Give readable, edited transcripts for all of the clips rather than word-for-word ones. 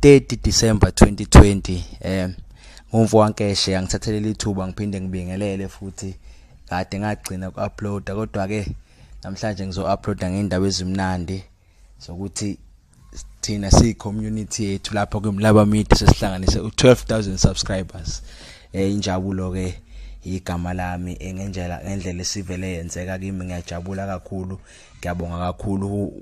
30 December 2020 ngumfowakeshe angithathelele ithuba ngiphinde ngibingelele futhi kade ngagcina ku-uploada kodwa ke namhlanje ngizo-uploada ngendaba ezimnandi sokuthi thina siyi-community yethu lapha kuMlaba Media sesihlanganise u-12,000 subscribers. Injabulo ke igama lami ngendlela esivele yenzeka kimi. Ngiyajabula kakhulu, ngiyabonga kakhulu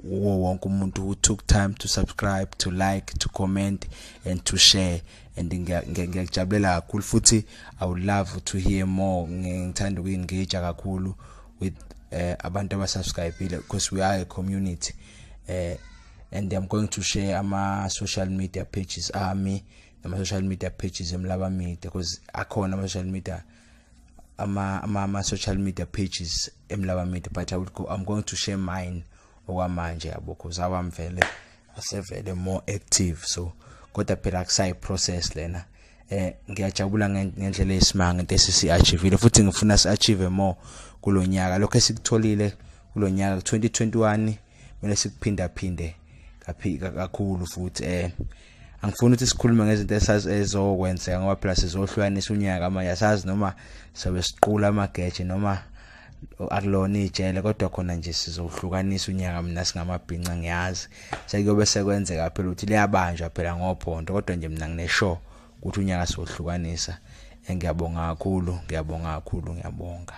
wonke umuntu who took time to subscribe, to like, to comment and to share. And ngiyajabulela kakhulu futhi I would love to hear more. Ngithanda uku-engage kakhulu with abantu abasubscribe because we are a community. And I'm going to share ama social media pages ami, ama social media pages eMlaba Media, because akhona ama social media ama social media pages eMlaba Media, but I'm going to share mine okwamanje yabo, because awam vele asevele more active. So kodwa phela akusayi process lena. Ngiyajabula ngendlela esimanga into esisi-achievile futhi ngifuna si-achieve more kulonyaka. Lokho esikutholile kulonyaka 2021 kumele sikuphinda-phinde kakhulu futhi. Angifuni ukuthi sikhulume ngezinto ezokwenzeka ngoba phela sizohlukanisa unyaka manje. Asazi noma sobe siqula amageje noma akulona ijele, kodwa khona nje sizohlukanisa unyaka. Mina singamabhinca ngiyazi sekuyobe sekwenzeka phela ukuthi liyabanjwa phela ngophondo, kodwa nje mina ngine-sure ukuthi unyaka sizohlukanisa. Ngiyabonga kakhulu, ngiyabonga.